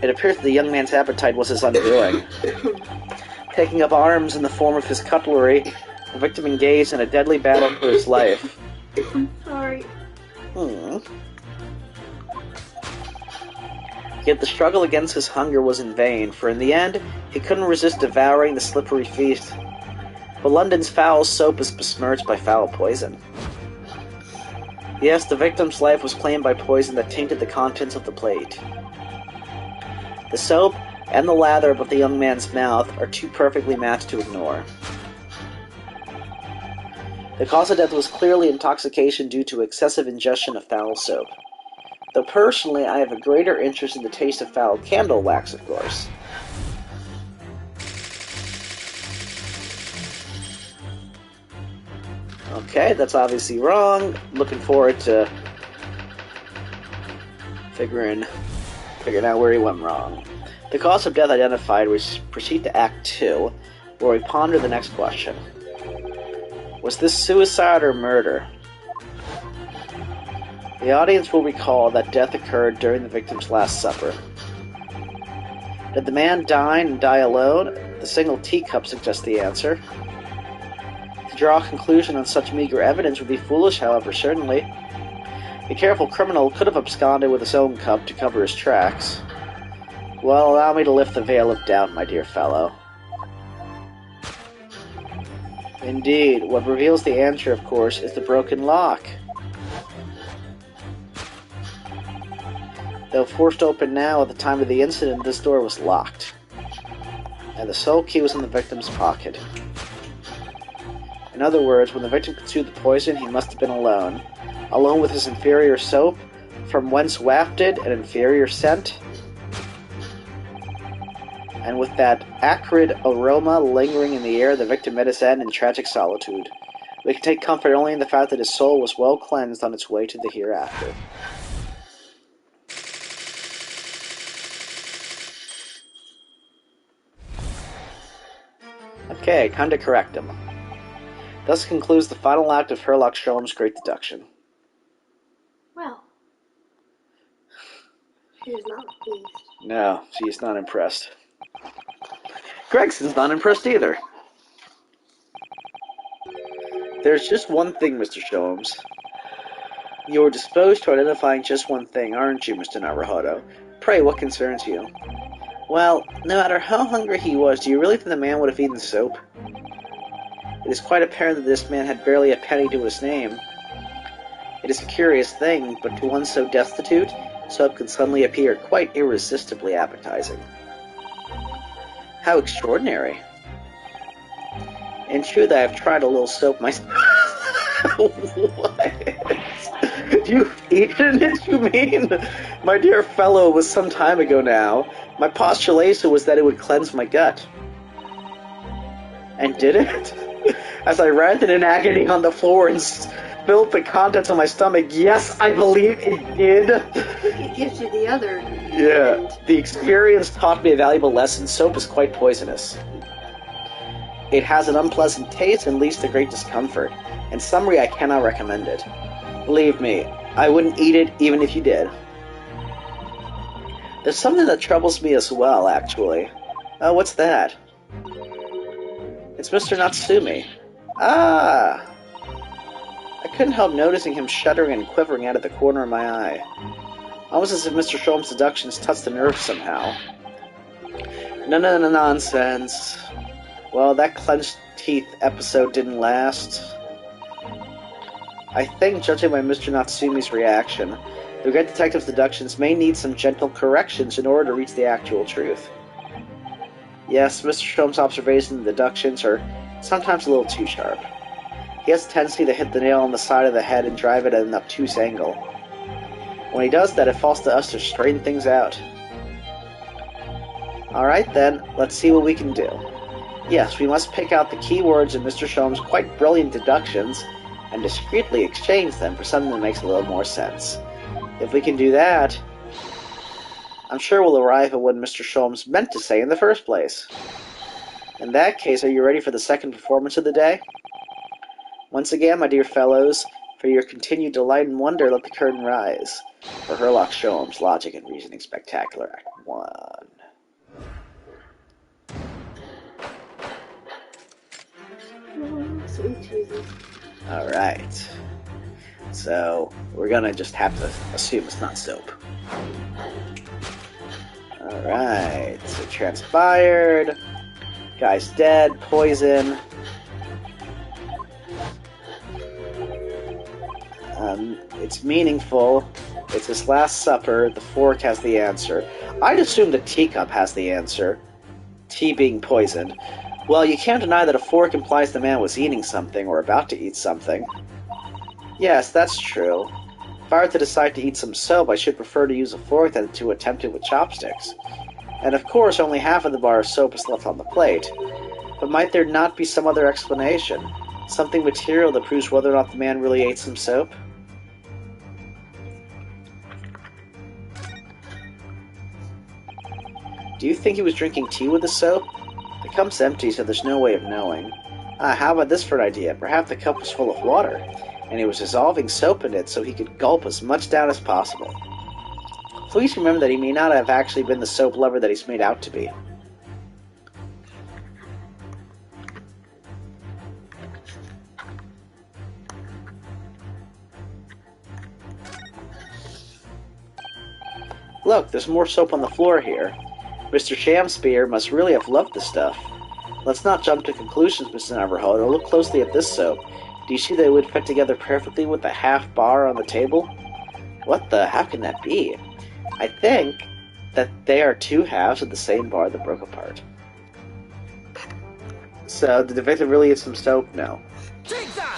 It appears that the young man's appetite was his undoing. Taking up arms in the form of his cutlery, the victim engaged in a deadly battle for his life. I'm sorry. Yet the struggle against his hunger was in vain, for in the end, he couldn't resist devouring the slippery feast. But London's foul soap is besmirched by foul poison. Yes, the victim's life was claimed by poison that tainted the contents of the plate. The soap and the lather above the young man's mouth are too perfectly matched to ignore. The cause of death was clearly intoxication due to excessive ingestion of foul soap. Though personally, I have a greater interest in the taste of foul candle wax, of course. Okay, that's obviously wrong. Looking forward to figuring out where he went wrong. The cause of death identified, we proceed to Act 2, where we ponder the next question. Was this suicide or murder? The audience will recall that death occurred during the victim's Last Supper. Did the man dine and die alone? The single teacup suggests the answer. To draw a conclusion on such meager evidence would be foolish, however, certainly. The careful criminal could have absconded with his own cup to cover his tracks. Well, allow me to lift the veil of doubt, my dear fellow. Indeed, what reveals the answer, of course, is the broken lock. Though forced open now, at the time of the incident, this door was locked. And the sole key was in the victim's pocket. In other words, when the victim consumed the poison, he must have been alone. Alone with his inferior soap, from whence wafted an inferior scent, and with that acrid aroma lingering in the air, the victim met his end in tragic solitude. We can take comfort only in the fact that his soul was well cleansed on its way to the hereafter. Okay, time to correct him. Thus concludes the final act of Herlock Sholmes' great deduction. Well, she is not pleased. No, she is not impressed. Gregson's not impressed either. There's just one thing, Mr. Sholmes. You're disposed to identifying just one thing, aren't you, Mr. Naruhodo? Pray, what concerns you? Well, no matter how hungry he was, do you really think the man would have eaten soap? It is quite apparent that this man had barely a penny to his name. It is a curious thing, but to one so destitute, soap can suddenly appear quite irresistibly appetizing. How extraordinary. In truth, I have tried a little soap myself. What? You've eaten it, you mean? My dear fellow, it was some time ago now. My postulation was that it would cleanse my gut. And did it? As I writhed in agony on the floor and spilled the contents of my stomach, yes, I believe it did. It gives you the other. Yeah. The experience taught me a valuable lesson. Soap is quite poisonous. It has an unpleasant taste and leads to great discomfort. In summary, I cannot recommend it. Believe me, I wouldn't eat it even if you did. There's something that troubles me as well, actually. Oh, what's that? It's Mr. Natsumi. Ah! I couldn't help noticing him shuddering and quivering out of the corner of my eye. Almost as if Mr. Sholmes' deductions touched the nerve somehow. No nonsense. Well, that clenched teeth episode didn't last. I think, judging by Mr. Natsumi's reaction, the great detective's deductions may need some gentle corrections in order to reach the actual truth. Yes, Mr. Sholmes' observations and deductions are sometimes a little too sharp. He has a tendency to hit the nail on the side of the head and drive it at an obtuse angle. When he does that, it falls to us to straighten things out. Alright then, let's see what we can do. Yes, we must pick out the key words in Mr. Sholmes' quite brilliant deductions and discreetly exchange them for something that makes a little more sense. If we can do that, I'm sure we'll arrive at what Mr. Sholmes meant to say in the first place. In that case, are you ready for the second performance of the day? Once again, my dear fellows, for your continued delight and wonder, let the curtain rise. For Herlock Sholmes, Logic and Reasoning Spectacular, Act 1. Oh, sweet Jesus. Alright. So, we're gonna just have to assume it's not soap. Alright, so transpired. Guy's dead, poison. It's meaningful. It's his last supper. The fork has the answer. I'd assume the teacup has the answer. Tea being poisoned. Well, you can't deny that a fork implies the man was eating something or about to eat something. Yes, that's true. If I were to decide to eat some soap, I should prefer to use a fork than to attempt it with chopsticks. And of course, only half of the bar of soap is left on the plate. But might there not be some other explanation? Something material that proves whether or not the man really ate some soap? Do you think he was drinking tea with the soap? The cup's empty, so there's no way of knowing. How about this for an idea? Perhaps the cup was full of water, and he was dissolving soap in it so he could gulp as much down as possible. Please remember that he may not have actually been the soap lover that he's made out to be. Look, there's more soap on the floor here. Mr. Shamspear must really have loved the stuff. Let's not jump to conclusions, Mr. Navarro. Look closely at this soap. Do you see that it would fit together perfectly with the half bar on the table? What the? How can that be? I think that they are two halves of the same bar that broke apart. So, did the victim really eat some soap? No. Take that!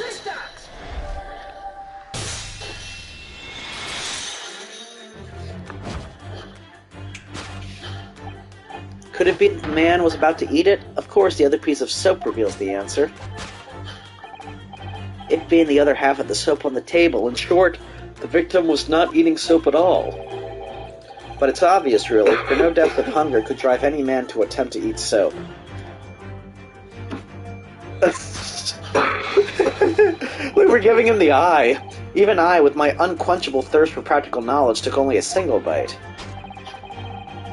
Could it be that the man was about to eat it? Of course, the other piece of soap reveals the answer. It being the other half of the soap on the table. In short, the victim was not eating soap at all. But it's obvious, really, for no depth of hunger could drive any man to attempt to eat soap. We were giving him the eye. Even I, with my unquenchable thirst for practical knowledge, took only a single bite.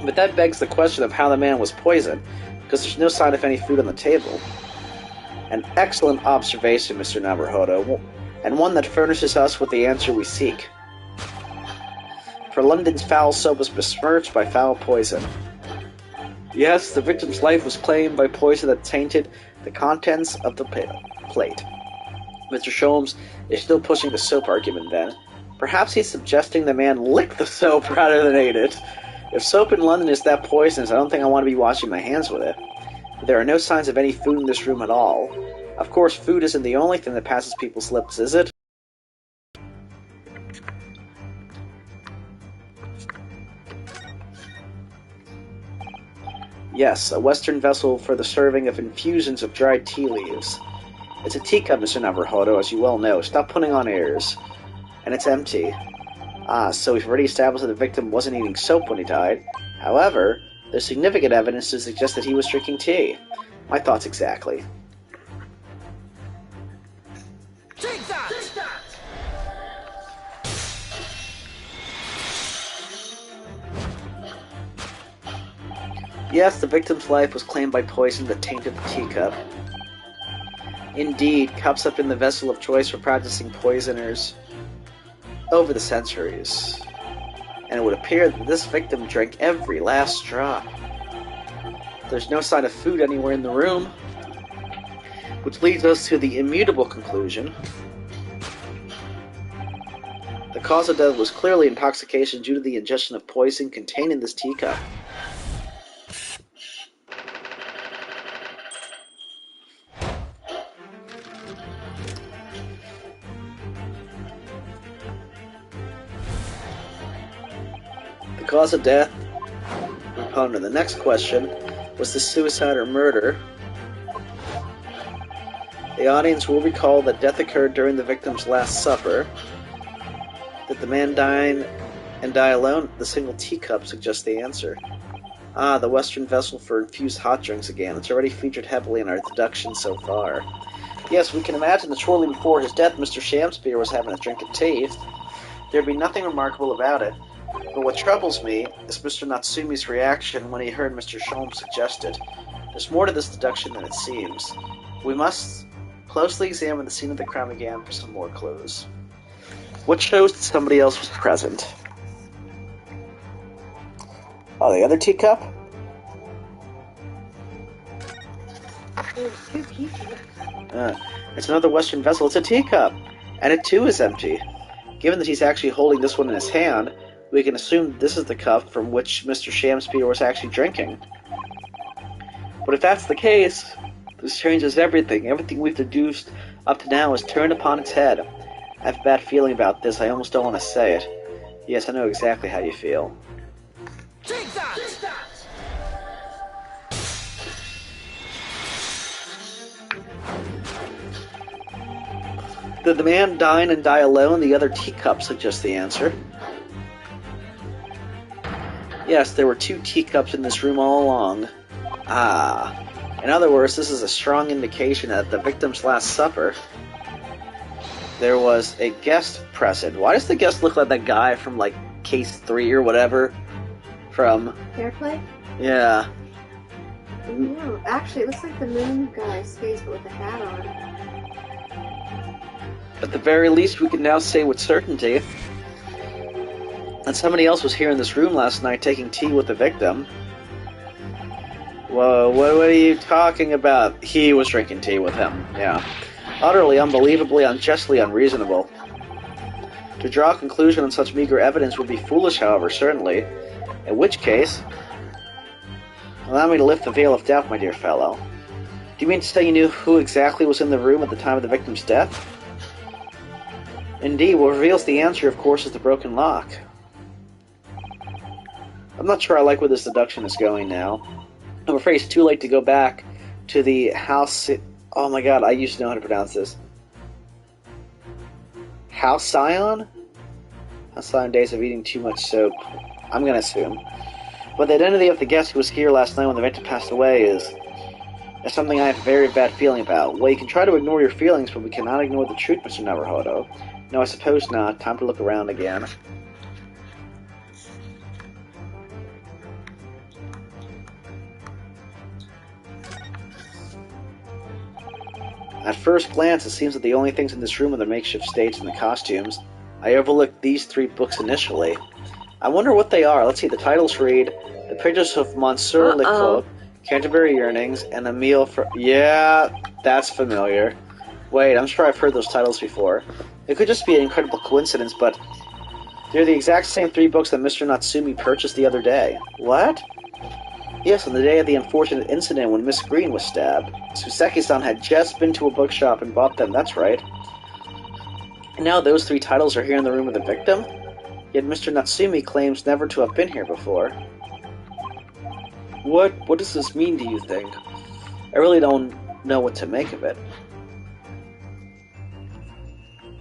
But that begs the question of how the man was poisoned, because there's no sign of any food on the table. An excellent observation, Mr. Navarro, and one that furnishes us with the answer we seek. For London's foul soap was besmirched by foul poison. Yes, the victim's life was claimed by poison that tainted the contents of the plate. Mr. Sholmes is still pushing the soap argument then. Perhaps he's suggesting the man licked the soap rather than ate it. If soap in London is that poisonous, I don't think I want to be washing my hands with it. But there are no signs of any food in this room at all. Of course, food isn't the only thing that passes people's lips, is it? Yes, a Western vessel for the serving of infusions of dried tea leaves. It's a teacup, Mr. Navarro, as you well know. Stop putting on airs. And it's empty. So we've already established that the victim wasn't eating soap when he died. However, there's significant evidence to suggest that he was drinking tea. My thoughts exactly. Take that! Yes, the victim's life was claimed by poison that tainted the teacup. Indeed, cups have been the vessel of choice for practicing poisoners over the centuries. And it would appear that this victim drank every last drop. There's no sign of food anywhere in the room, which leads us to the immutable conclusion. The cause of death was clearly intoxication due to the ingestion of poison contained in this teacup. The cause of death, upon the next question, was this suicide or murder? The audience will recall that death occurred during the victim's last supper. Did the man die and die alone? The single teacup suggests the answer. The Western vessel for infused hot drinks again. It's already featured heavily in our deduction so far. Yes, we can imagine that shortly before his death, Mr. Shamspear was having a drink of tea. There'd be nothing remarkable about it. But what troubles me is Mr. Natsumi's reaction when he heard Mr. Sholmes suggest it. There's more to this deduction than it seems. We must closely examine the scene of the crime again for some more clues. What shows that somebody else was present? Oh, the other teacup? There's two teacups. It's another Western vessel. It's a teacup! And it too is empty. Given that he's actually holding this one in his hand, we can assume this is the cup from which Mr. Shamspear was actually drinking. But if that's the case, this changes everything. Everything we've deduced up to now is turned upon its head. I have a bad feeling about this. I almost don't want to say it. Yes, I know exactly how you feel. Take that! Did the man dine and die alone? The other teacup suggests the answer. Yes, there were 2 teacups in this room all along. Ah. In other words, this is a strong indication that at the victim's last supper, there was a guest present. Why does the guest look like that guy from, like, Case 3 or whatever? From... Fair play? Yeah. No, actually, it looks like the moon guy's face, but with a hat on. At the very least, we can now say with certainty that somebody else was here in this room last night taking tea with the victim. Whoa, what are you talking about? He was drinking tea with him, yeah. Utterly, unbelievably, unjustly unreasonable. To draw a conclusion on such meager evidence would be foolish, however, certainly. In which case, allow me to lift the veil of doubt, my dear fellow. Do you mean to say you knew who exactly was in the room at the time of the victim's death? Indeed, what reveals the answer, of course, is the broken lock. I'm not sure I like where this deduction is going now. I'm afraid it's too late to go back to the house... Oh my god, I used to know how to pronounce this. Halcyon? Halcyon days of eating too much soap. I'm gonna assume. But the identity of the guest who was here last night when the victim passed away is something I have a very bad feeling about. Well, you can try to ignore your feelings, but we cannot ignore the truth, Mr. Naruhodo. No, I suppose not. Time to look around again. At first glance, it seems that the only things in this room are the makeshift stage and the costumes. I overlooked these 3 books initially. I wonder what they are. Let's see, the titles read The Pictures of Monsieur Lecoq, Canterbury Yearnings, and A Meal for... Yeah, that's familiar. Wait, I'm sure I've heard those titles before. It could just be an incredible coincidence, but they're the exact same 3 books that Mr. Natsumi purchased the other day. What? Yes, on the day of the unfortunate incident when Miss Green was stabbed. Suseki-san had just been to a bookshop and bought them, that's right. And now those 3 titles are here in the room of the victim? Yet Mr. Natsumi claims never to have been here before. What does this mean, do you think? I really don't know what to make of it.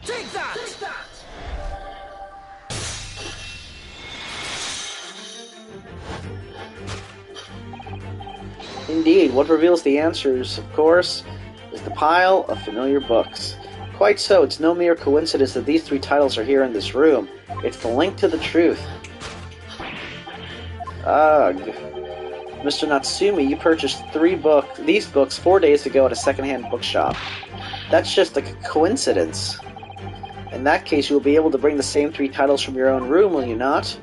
Take that! Indeed, what reveals the answers, of course, is the pile of familiar books. Quite so, it's no mere coincidence that these 3 titles are here in this room. It's the link to the truth. Ugh. Mr. Natsumi, you purchased these books 4 days ago at a second-hand bookshop. That's just a coincidence. In that case, you will be able to bring the same 3 titles from your own room, will you not?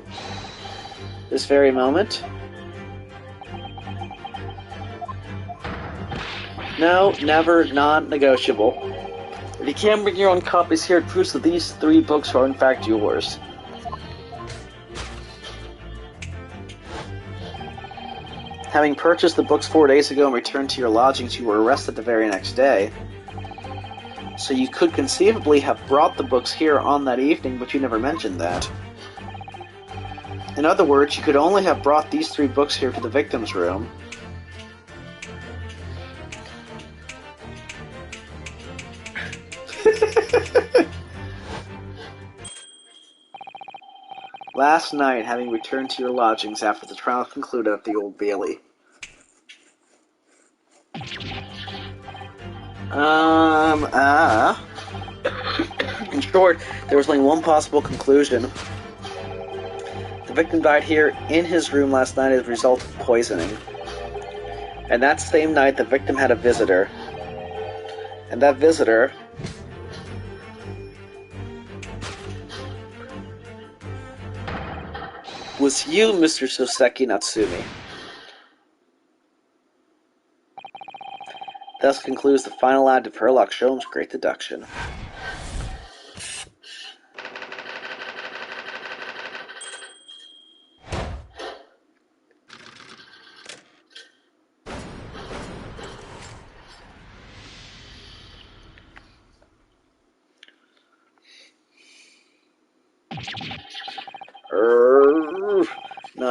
This very moment? No, never, non-negotiable. If you can't bring your own copies here, it proves that these 3 books are in fact yours. Having purchased the books 4 days ago and returned to your lodgings, you were arrested the very next day. So you could conceivably have brought the books here on that evening, but you never mentioned that. In other words, you could only have brought these 3 books here to the victim's room. Last night, having returned to your lodgings after the trial concluded at the Old Bailey. In short, there was only one possible conclusion. The victim died here in his room last night as a result of poisoning. And that same night, the victim had a visitor. And that visitor was you, Mr. Soseki Natsumi. Thus concludes the final act of Herlock Sholmes' great deduction.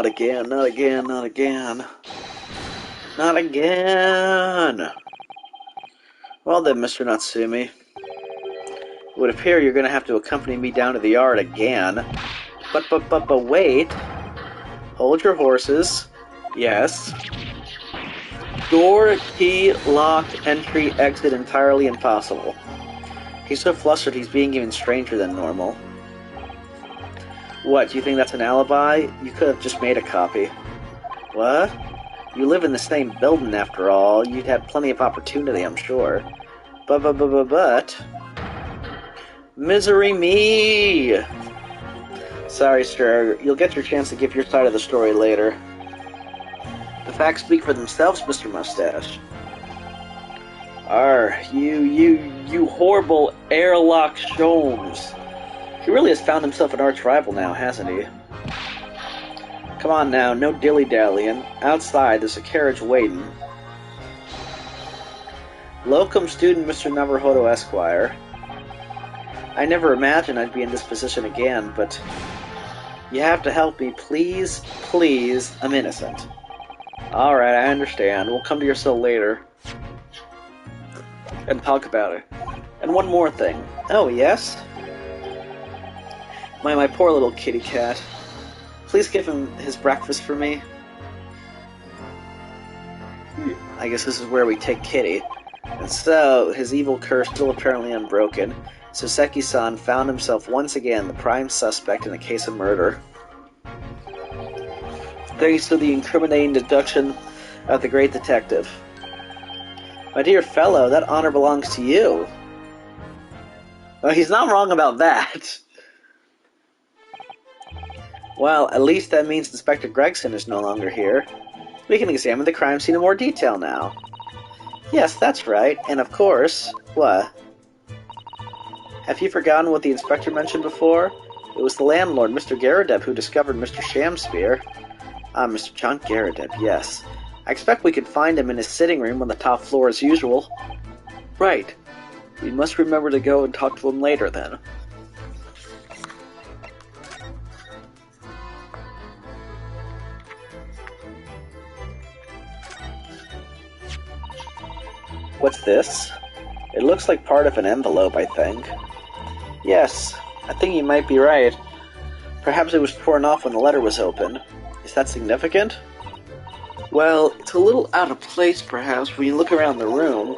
again, not again, not again. Not again! Well then, Mr. Natsumi. It would appear you're gonna have to accompany me down to the yard again. But wait. Hold your horses. Yes. Door, key, lock, entry, exit entirely impossible. He's so flustered he's being even stranger than normal. What, do you think that's an alibi? You could have just made a copy. What? You live in the same building after all. You'd have plenty of opportunity, I'm sure. But... Misery me! Sorry, sir. You'll get your chance to give your side of the story later. The facts speak for themselves, Mr. Mustache. You horrible airlock Sholmes. He really has found himself an arch-rival now, hasn't he? Come on now, no dilly-dallying. Outside, there's a carriage waiting. Locum student Mr. Naruhodo Esquire. I never imagined I'd be in this position again, but you have to help me, please, please. I'm innocent. Alright, I understand. We'll come to your cell later and talk about it. And one more thing. Oh, yes? My poor little kitty cat. Please give him his breakfast for me. I guess this is where we take Kitty. And so, his evil curse still apparently unbroken, Soseki-san found himself once again the prime suspect in a case of murder. Thanks to the incriminating deduction of the great detective. My dear fellow, that honor belongs to you. Well, he's not wrong about that. Well, at least that means Inspector Gregson is no longer here. We can examine the crime scene in more detail now. Yes, that's right, and of course... What? Have you forgotten what the inspector mentioned before? It was the landlord, Mr. Garadeb, who discovered Mr. Shamspear. Ah, Mr. John Garadeb, yes. I expect we could find him in his sitting room on the top floor as usual. Right. We must remember to go and talk to him later, then. What's this? It looks like part of an envelope, I think. Yes, I think you might be right. Perhaps it was torn off when the letter was opened. Is that significant? Well, it's a little out of place, perhaps, when you look around the room.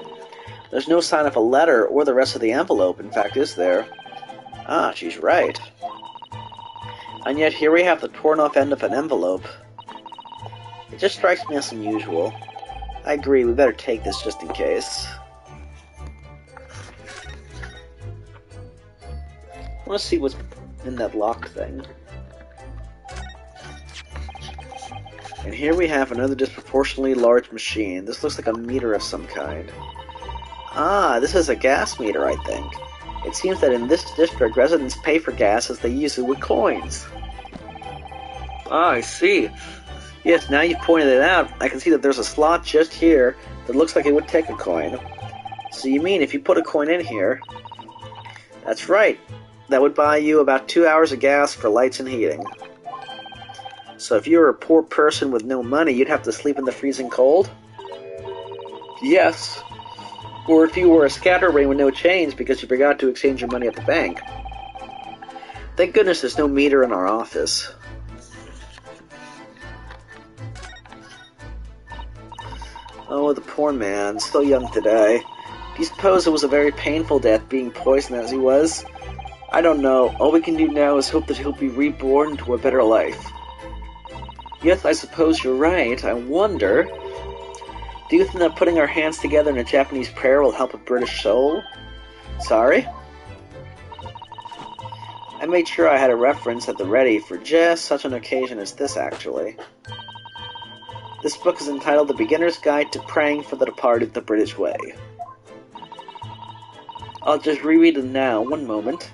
There's no sign of a letter or the rest of the envelope, in fact, is there? Ah, she's right. And yet here we have the torn-off end of an envelope. It just strikes me as unusual. I agree, we better take this just in case. I want to see what's in that lock thing. And here we have another disproportionately large machine. This looks like a meter of some kind. Ah, this is a gas meter, I think. It seems that in this district, residents pay for gas as they use it with coins. Ah, I see. Yes, now you've pointed it out, I can see that there's a slot just here that looks like it would take a coin. So you mean if you put a coin in here... That's right. That would buy you about 2 hours of gas for lights and heating. So if you were a poor person with no money, you'd have to sleep in the freezing cold? Yes. Or if you were a scatterbrain with no change because you forgot to exchange your money at the bank. Thank goodness there's no meter in our office. Oh, the poor man, so young today. Do you suppose it was a very painful death, being poisoned as he was? I don't know. All we can do now is hope that he'll be reborn to a better life. Yes, I suppose you're right. I wonder... Do you think that putting our hands together in a Japanese prayer will help a British soul? Sorry? I made sure I had a reference at the ready for just such an occasion as this, actually. This book is entitled The Beginner's Guide to Praying for the Departed the British Way. I'll just reread it now, one moment.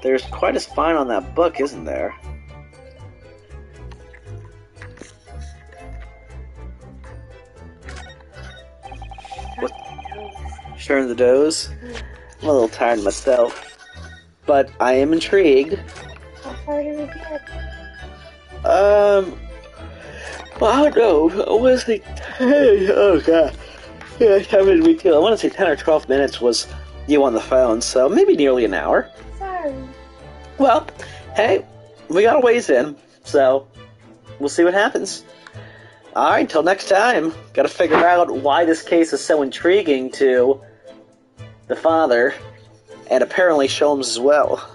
There's quite a spine on that book, isn't there? What? Sharing the doze? I'm a little tired myself. But I am intrigued. How far did we get? Well, I don't know. Was it 10? Oh, God. Yeah, having me too. I want to say 10 or 12 minutes was you on the phone, so maybe nearly an hour. Sorry. Well, hey, we got a ways in, so we'll see what happens. Alright, until next time. Gotta figure out why this case is so intriguing to the father, and apparently Sholmes as well.